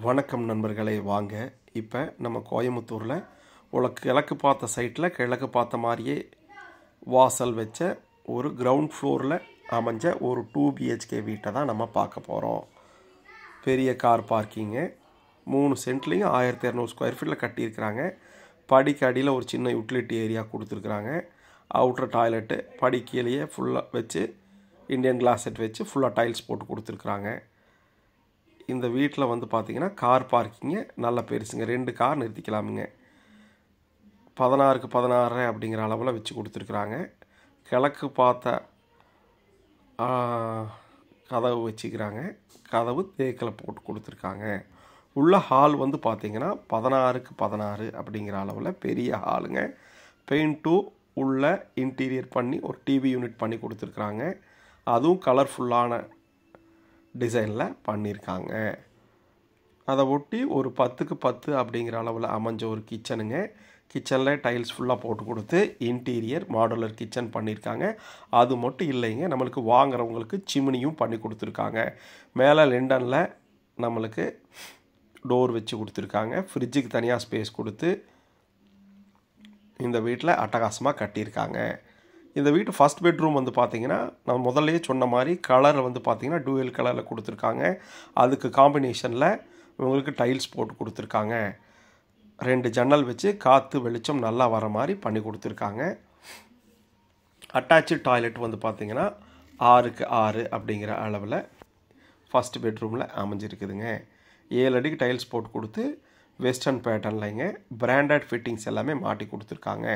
வணக்கம் நண்பர்களே, வாங்க இப்போ நம்ம கோயம்புத்தூரில் கிழக்கு பார்த்த சைட்டில் கிழக்கு பார்த்த மாதிரியே வாசல் வச்ச ஒரு கிரவுண்ட் ஃப்ளோரில் அமைஞ்ச ஒரு 2 BHK வீட்டை தான் நம்ம பார்க்க போகிறோம். பெரிய கார் பார்க்கிங்கு 3 சென்ட்லேயும் 1200 ஸ்கொயர் ஃபீட்டில் கட்டியிருக்கிறாங்க. படிக்கு அடியில் ஒரு சின்ன யூட்டிலிட்டி ஏரியா கொடுத்துருக்குறாங்க. அவுட்ரு டாய்லெட்டு படிக்கையிலேயே ஃபுல்லாக வச்சு இண்டியன் கிளாஸ் செட் வச்சு ஃபுல்லாக டைல்ஸ் போட்டு கொடுத்துருக்குறாங்க. இந்த வீட்டில் வந்து பார்த்திங்கன்னா கார் பார்க்கிங்கு நல்ல பெருசுங்க. 2 கார் நிறுத்திக்கலாமுங்க. 16க்கு 16 அப்படிங்கிற அளவில் வச்சு கொடுத்துருக்குறாங்க. கிழக்கு பார்த்த கதவு வச்சுக்கிறாங்க. கதவு தேக்கில் போட்டு கொடுத்துருக்காங்க. உள்ள ஹால் வந்து பார்த்திங்கன்னா 16க்கு 16 அப்படிங்கிற அளவில் பெரிய ஹாலுங்க. பெயிண்ட்டும் உள்ள இன்டீரியர் பண்ணி ஒரு டிவி யூனிட் பண்ணி கொடுத்துருக்குறாங்க. அதுவும் கலர்ஃபுல்லான டிசைனில் பண்ணியிருக்காங்க. அதை ஒட்டி ஒரு 10க்கு 10 அப்படிங்கிற அளவில் அமைஞ்ச ஒரு கிச்சனுங்க. கிச்சனில் டைல்ஸ் ஃபுல்லாக போட்டு கொடுத்து இன்டீரியர் மாடுலர் கிச்சன் பண்ணியிருக்காங்க. அது மட்டும் இல்லைங்க, நம்மளுக்கு வாங்குறவங்களுக்கு சிம்னியும் பண்ணி கொடுத்துருக்காங்க. மேலே லெண்டனில் நம்மளுக்கு டோர் வச்சு கொடுத்துருக்காங்க. ஃப்ரிட்ஜுக்கு தனியாக ஸ்பேஸ் கொடுத்து இந்த வீட்டில் அட்டகாசமாக கட்டியிருக்காங்க. இந்த வீட்டு ஃபஸ்ட் பெட்ரூம் வந்து பார்த்திங்கன்னா நான் முதல்லையே சொன்ன மாதிரி கலர் வந்து பார்த்திங்கன்னா டூயல் கலரில் கொடுத்துருக்காங்க. அதுக்கு காம்பினேஷனில் உங்களுக்கு டைல்ஸ் போட்டு கொடுத்துருக்காங்க. 2 ஜன்னல் வச்சு காற்று வெளிச்சம் நல்லா வர மாதிரி பண்ணி கொடுத்துருக்காங்க. அட்டாச்சு டாய்லெட் வந்து பார்த்திங்கன்னா 6க்கு 6 அப்படிங்கிற அளவில் ஃபஸ்ட் பெட்ரூமில் அமைஞ்சிருக்குதுங்க. 7 அடிக்கு டைல்ஸ் போட்டு கொடுத்து வெஸ்டர்ன் பேட்டர்ன்லைங்க பிராண்டட் ஃபிட்டிங்ஸ் எல்லாமே மாட்டி கொடுத்துருக்காங்க.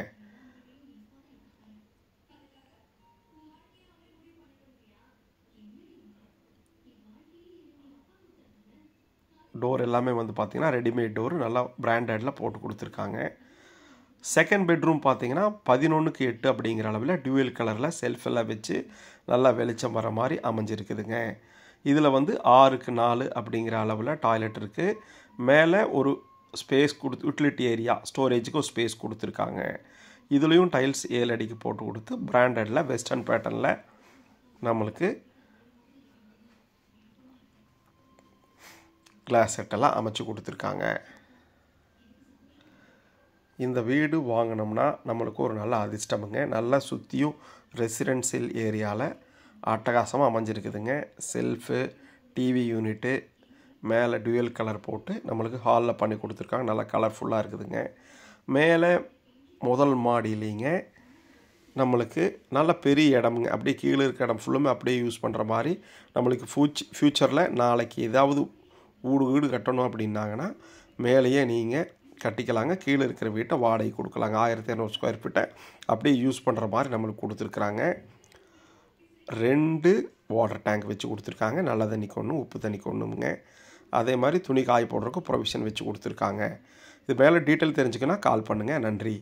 டோர் எல்லாமே வந்து பார்த்திங்கன்னா ரெடிமேட் டோர் நல்லா பிராண்டடில் போட்டு கொடுத்துருக்காங்க. செகண்ட் பெட்ரூம் பார்த்திங்கன்னா 11க்கு 8 அப்படிங்கிற அளவில் டியூவல் கலரில் செல்ஃபெல்லாம் வச்சு நல்லா வெளிச்சம் வர மாதிரி அமைஞ்சிருக்குதுங்க. இதில் வந்து 6க்கு 4 அப்படிங்கிற அளவில் டாய்லெட் இருக்குது. மேலே ஒரு ஸ்பேஸ் யூட்டிலிட்டி ஏரியா ஸ்டோரேஜுக்கு ஒரு ஸ்பேஸ் கொடுத்துருக்காங்க. இதுலேயும் டைல்ஸ் 7 அடிக்கு போட்டு கொடுத்து பிராண்டடில் வெஸ்டர்ன் பேட்டர்னில் நம்மளுக்கு கிளாஸ் செட்டெல்லாம் அமைச்சு கொடுத்துருக்காங்க. இந்த வீடு வாங்கினோம்னா நம்மளுக்கு ஒரு நல்ல அதிர்ஷ்டமுங்க. நல்லா சுற்றியும் ரெசிடென்சியல் ஏரியாவில் அட்டகாசமாக அமைஞ்சிருக்குதுங்க. செல்ஃபு, டிவி யூனிட்டு, மேலே டூயல் கலர் போட்டு நம்மளுக்கு ஹாலில் பண்ணி கொடுத்துருக்காங்க. நல்லா கலர்ஃபுல்லாக இருக்குதுங்க. மேலே முதல் மாடியிலிங்க நம்மளுக்கு நல்ல பெரிய இடமுங்க. அப்படியே கீழே இருக்க இடம் ஃபுல்லுமே அப்படியே யூஸ் பண்ணுற மாதிரி நம்மளுக்கு ஃப்யூச்சரில் நாளைக்கு ஏதாவது வீடு கட்டணும் அப்படின்னாங்கன்னா மேலேயே நீங்கள் கட்டிக்கலாங்க. கீழே இருக்கிற வீட்டை வாடகை கொடுக்கலாங்க. 1200 ஸ்கொயர் ஃபீட்டை அப்படியே யூஸ் பண்ணுற மாதிரி நம்மளுக்கு கொடுத்துருக்குறாங்க. 2 வாட்டர் டேங்க் வச்சு கொடுத்துருக்காங்க. நல்ல தண்ணிக்கு ஒன்று, உப்பு தண்ணிக்கு ஒன்றுங்க. அதே மாதிரி துணி காய போடுறதுக்கு ப்ரொவிஷன் வச்சு கொடுத்துருக்காங்க. இது மேலே டீட்டெயில் தெரிஞ்சுக்கன்னா கால் பண்ணுங்கள். நன்றி.